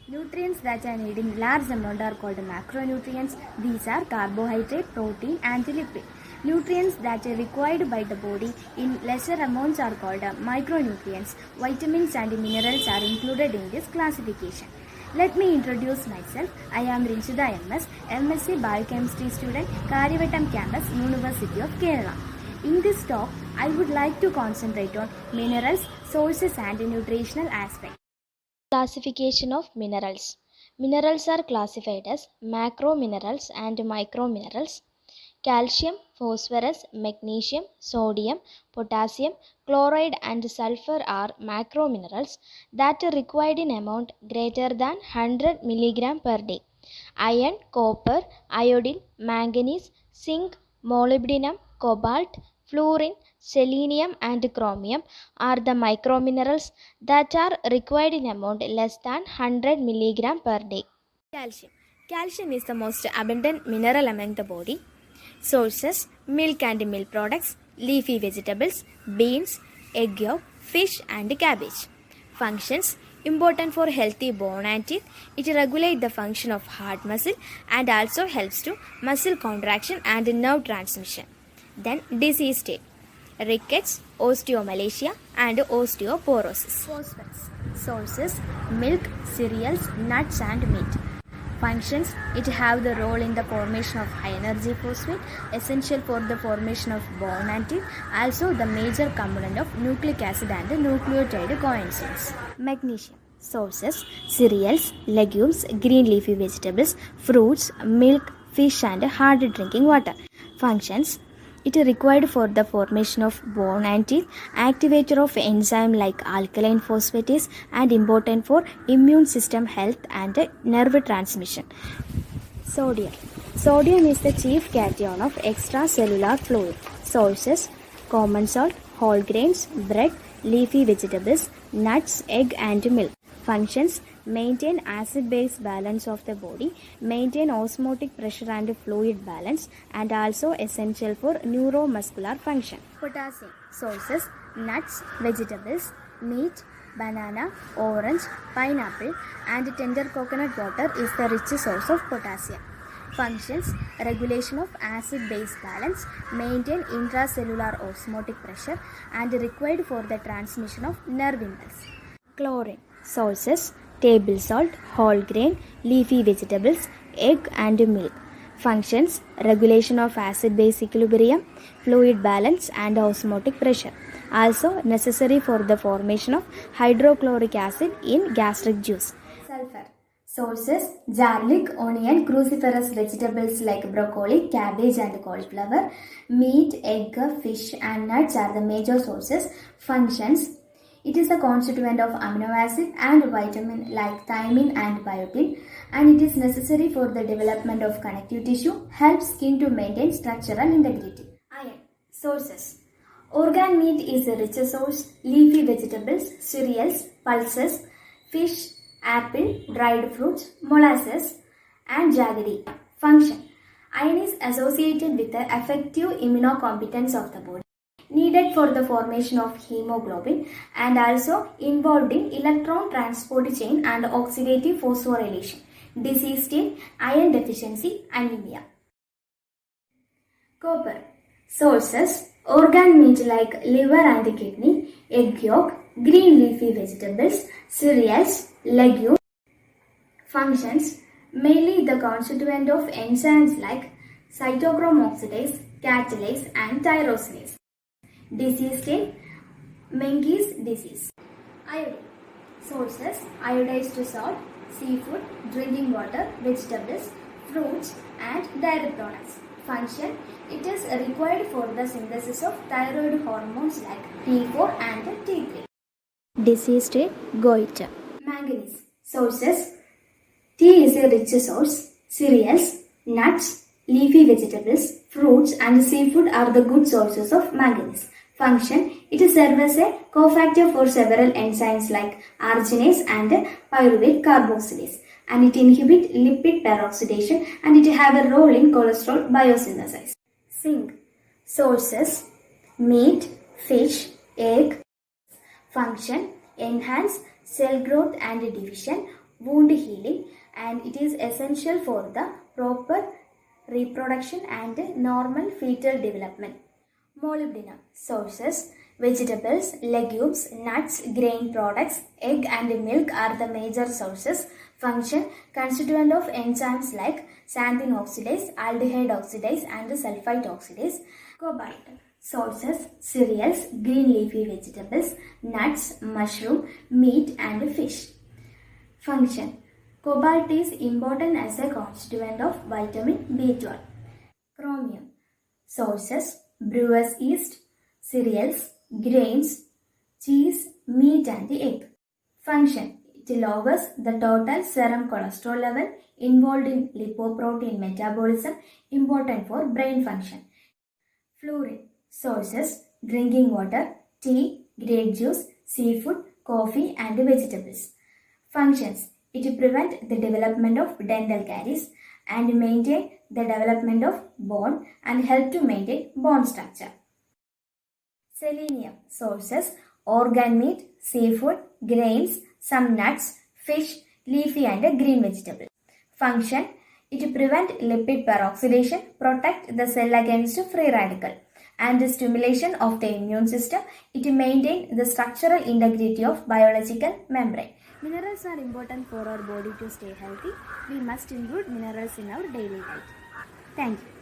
Nutrients that are needed in large amount are called macronutrients. These are carbohydrate, protein and lipid. Nutrients that are required by the body in lesser amounts are called micronutrients. Vitamins and minerals are included in this classification. Let me introduce myself. I am Rinchida MS, MSc Biochemistry student, Karyavattam campus, University of Kerala. In this talk, I would like to concentrate on minerals, sources and nutritional aspects. Classification of minerals. Minerals are classified as macro minerals and micro minerals. Calcium, phosphorus, magnesium, sodium, potassium, chloride and sulfur are macro minerals that are required in amount greater than 100 mg per day. Iron, copper, iodine, manganese, zinc, molybdenum, cobalt, fluorine, selenium and chromium are the microminerals that are required in amount less than 100 mg per day. Calcium. Calcium is the most abundant mineral among the body. Sources: milk and milk products, leafy vegetables, beans, egg yolk, fish and cabbage. Functions: important for healthy bone and teeth. It regulates the function of heart muscle and also helps to muscle contraction and nerve transmission. Then disease state: rickets, osteomalacia and osteoporosis. Phosphorus. Sources: milk, cereals, nuts and meat. Functions: it have the role in the formation of high energy phosphate, essential for the formation of bone and teeth, also the major component of nucleic acid and nucleotide coenzymes. Magnesium. Sources: cereals, legumes, green leafy vegetables, fruits, milk, fish and hard drinking water. Functions: it is required for the formation of bone and teeth, activator of enzyme like alkaline phosphatase and important for immune system health and nerve transmission. Sodium. Sodium is the chief cation of extracellular fluid. Sources: common salt, whole grains, bread, leafy vegetables, nuts, egg and milk. Functions: maintain acid-base balance of the body, maintain osmotic pressure and fluid balance, and also essential for neuromuscular function. Potassium. Sources: nuts, vegetables, meat, banana, orange, pineapple, and tender coconut water is the rich source of potassium. Functions: regulation of acid-base balance, maintain intracellular osmotic pressure, and required for the transmission of nerve impulse. Chlorine. Sources: table salt, whole grain, leafy vegetables, egg and milk. Functions: regulation of acid-base equilibrium, fluid balance and osmotic pressure. Also necessary for the formation of hydrochloric acid in gastric juice. Sulfur. Sources: garlic, onion, cruciferous vegetables like broccoli, cabbage and cauliflower, meat, egg, fish and nuts are the major sources. Functions: it is a constituent of amino acid and vitamin like thiamine and biotin, and it is necessary for the development of connective tissue, helps skin to maintain structural integrity. Iron. Sources: organ meat is a rich source, leafy vegetables, cereals, pulses, fish, apple, dried fruits, molasses, and jaggery. Function: iron is associated with the effective immunocompetence of the body, needed for the formation of hemoglobin, and also involved in electron transport chain and oxidative phosphorylation. Disease state: iron deficiency, anemia. Copper. Sources: organ meat like liver and kidney, egg yolk, green leafy vegetables, cereals, legumes. Functions: mainly the constituent of enzymes like cytochrome oxidase, catalase and tyrosinase. Disease state: Menkes disease. Iodine. Sources: iodized salt, seafood, drinking water, vegetables, fruits and dairy products. Function: it is required for the synthesis of thyroid hormones like T4 and T3. Disease state: goiter. Manganese. Sources: tea is a rich source, cereals, nuts, leafy vegetables, fruits and seafood are the good sources of manganese. Function: it serves as a cofactor for several enzymes like arginase and pyruvate carboxylase, and it inhibits lipid peroxidation, and it have a role in cholesterol biosynthesis. Zinc. Sources: meat, fish, egg. Function: enhance cell growth and division, wound healing, and it is essential for the proper reproduction and normal fetal development. Molybdenum sources: vegetables, legumes, nuts, grain products, egg and milk are the major sources. Function: constituent of enzymes like xanthine oxidase, aldehyde oxidase, and sulfite oxidase. Cobalt sources: cereals, green leafy vegetables, nuts, mushroom, meat, and fish. Function: cobalt is important as a constituent of vitamin B12. Chromium sources: brewer's yeast, cereals, grains, cheese, meat, and egg. Function: it lowers the total serum cholesterol level, involved in lipoprotein metabolism, important for brain function. Fluorine sources: drinking water, tea, grape juice, seafood, coffee, and vegetables. Functions: it prevents the development of dental caries and maintain the development of bone and help to maintain bone structure. Selenium sources: organ meat, seafood, grains, some nuts, fish, leafy and green vegetables. Function: it prevents lipid peroxidation, protect the cell against free radical, and stimulation of the immune system. It maintains the structural integrity of biological membrane. Minerals are important for our body to stay healthy. We must include minerals in our daily life. Thank you.